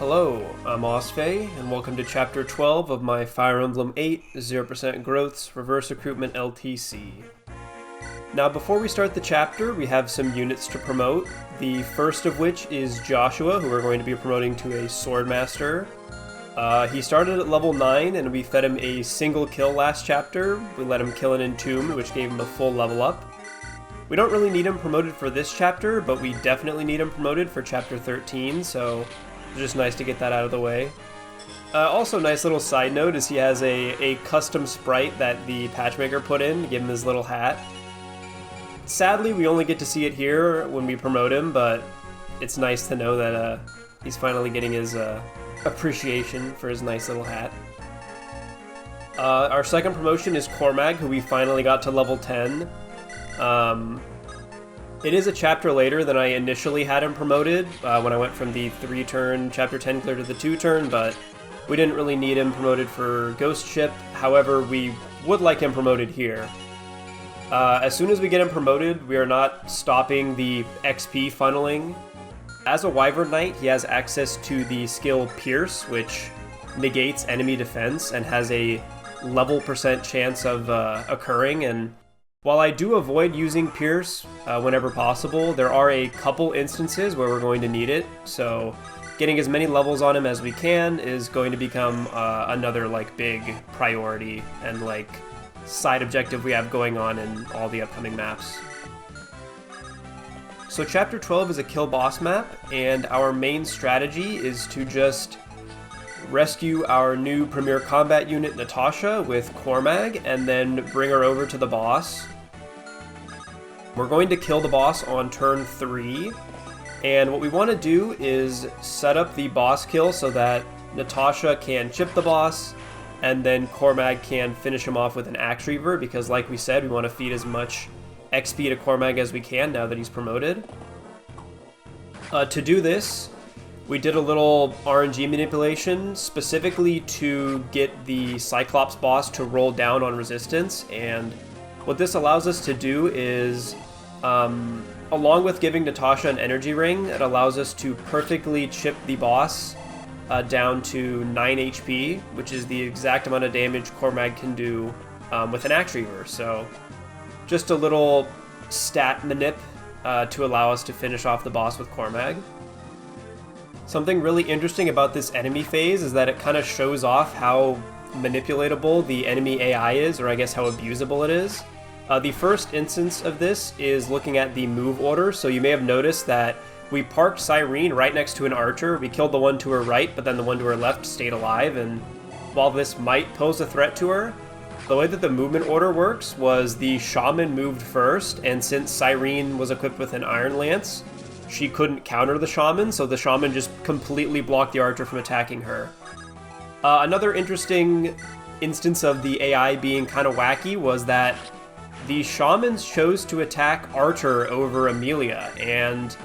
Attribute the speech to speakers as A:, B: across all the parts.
A: Hello, I'm Osfey, and welcome to Chapter 12 of my Fire Emblem 8 0% Growths Reverse Recruitment LTC. Now before we start the chapter, we have some units to promote, the first of which is Joshua, who we're going to be promoting to a Swordmaster. He started at level 9, and we fed him a single kill last chapter. We let him kill an Entombed, which gave him a full level up. We don't really need him promoted for this chapter, but we definitely need him promoted for Chapter 13, so it's just nice to get that out of the way. Also, nice little side note is he has a custom sprite that the patchmaker put in to give him his little hat. Sadly, we only get to see it here when we promote him, but it's nice to know that he's finally getting his appreciation for his nice little hat. Our second promotion is Cormag, who we finally got to level 10. It is a chapter later than I initially had him promoted, when I went from the 3-turn Chapter 10 clear to the 2-turn, but we didn't really need him promoted for Ghost Ship. However, we would like him promoted here. As soon as we get him promoted, we are not stopping the XP funneling. As a Wyvern Knight, he has access to the skill Pierce, which negates enemy defense and has a level % chance of occurring, and while I do avoid using Pierce whenever possible, there are a couple instances where we're going to need it, so getting as many levels on him as we can is going to become another big priority and side objective we have going on in all the upcoming maps. So Chapter 12 is a kill boss map, and our main strategy is to just rescue our new Premier Combat unit Natasha with Cormag, and then bring her over to the boss. We're going to kill the boss on turn 3, and what we want to do is set up the boss kill so that Natasha can chip the boss, and then Cormag can finish him off with an Axe Reaver, because like we said, we want to feed as much XP to Cormag as we can now that he's promoted. To do this, we did a little RNG manipulation specifically to get the Cyclops boss to roll down on resistance, and what this allows us to do is, along with giving Natasha an energy ring, it allows us to perfectly chip the boss down to 9 HP, which is the exact amount of damage Cormag can do with an Axe Reaver. So just a little stat manip to allow us to finish off the boss with Cormag. Something really interesting about this enemy phase is that it kind of shows off how manipulatable the enemy AI is, or I guess how abusable it is. The first instance of this is looking at the move order, so you may have noticed that we parked Syrene right next to an archer. We killed the one to her right, but then the one to her left stayed alive, and while this might pose a threat to her, the way that the movement order works was the Shaman moved first, and since Syrene was equipped with an Iron Lance, she couldn't counter the Shaman, so the Shaman just completely blocked the archer from attacking her. Another interesting instance of the AI being kind of wacky was that the Shamans chose to attack Archer over Amelia, and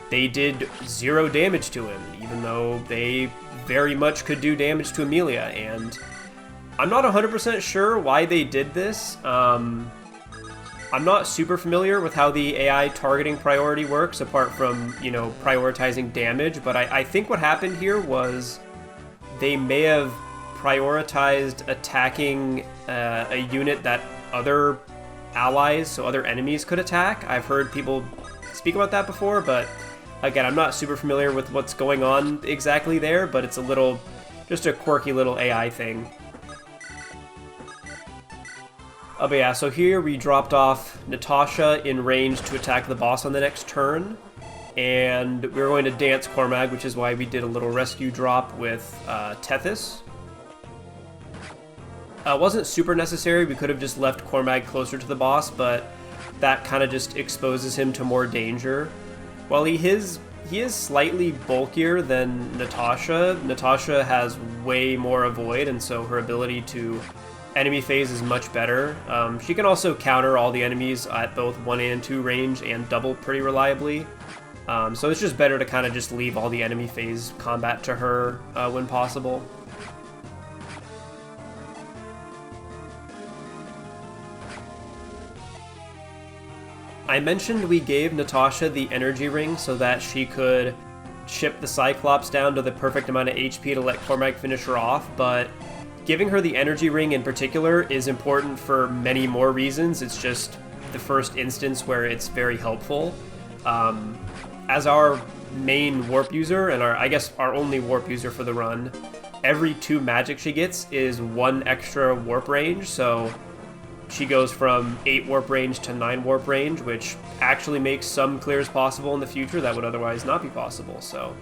A: they did 0 damage to him, even though they very much could do damage to Amelia, and I'm not 100% sure why they did this. I'm not super familiar with how the AI targeting priority works, apart from, prioritizing damage, but I think what happened here was they may have prioritized attacking a unit that other allies, so other enemies, could attack. I've heard people speak about that before, but again, I'm not super familiar with what's going on exactly there, but it's just a quirky little AI thing. But yeah, so here we dropped off Natasha in range to attack the boss on the next turn, and we were going to dance Cormag, which is why we did a little rescue drop with Tethys. Wasn't super necessary. We could have just left Cormag closer to the boss, but that kind of just exposes him to more danger. While he is slightly bulkier than Natasha, Natasha has way more avoid, and so her ability to enemy phase is much better. She can also counter all the enemies at both 1 and 2 range and double pretty reliably. So it's just better to kind of just leave all the enemy phase combat to her when possible. I mentioned we gave Natasha the energy ring so that she could chip the Cyclops down to the perfect amount of HP to let Cormag finish her off, but giving her the energy ring in particular is important for many more reasons. It's just the first instance where it's very helpful. As our main warp user, and I guess our only warp user for the run, every 2 magic she gets is 1 extra warp range, so she goes from 8 warp range to 9 warp range, which actually makes some clears possible in the future that would otherwise not be possible, so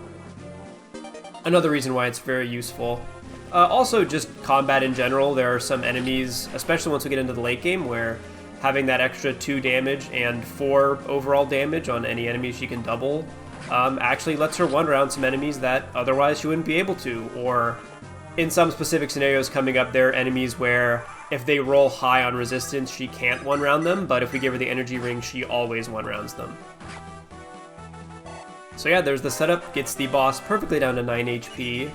A: another reason why it's very useful. Also, just combat in general, there are some enemies, especially once we get into the late game, where having that extra 2 damage and 4 overall damage on any enemy she can double actually lets her one-round some enemies that otherwise she wouldn't be able to, or in some specific scenarios coming up, there are enemies where if they roll high on resistance, she can't one-round them, but if we give her the energy ring, she always one-rounds them. So yeah, there's the setup, gets the boss perfectly down to 9 HP.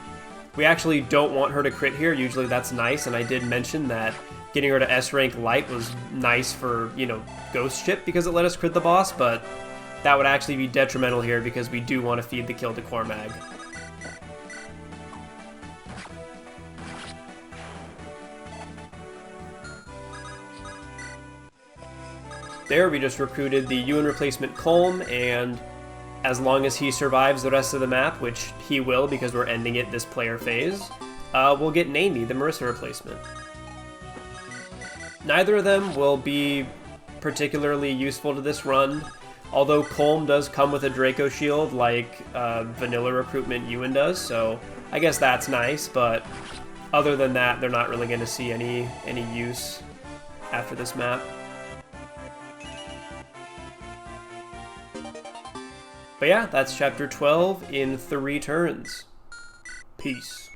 A: We actually don't want her to crit here, usually that's nice, and I did mention that getting her to S rank light was nice for, you know, Ghost Ship because it let us crit the boss, but that would actually be detrimental here because we do want to feed the kill to Cormag. There, we just recruited the Ewan replacement Colm, and as long as he survives the rest of the map, which he will because we're ending it this player phase, we'll get Naomi, the Marissa replacement. Neither of them will be particularly useful to this run, although Colm does come with a Dracoshield like vanilla recruitment Ewan does, so I guess that's nice, but other than that, they're not really going to see any use after this map. But yeah, that's chapter 12 in 3 turns. Peace.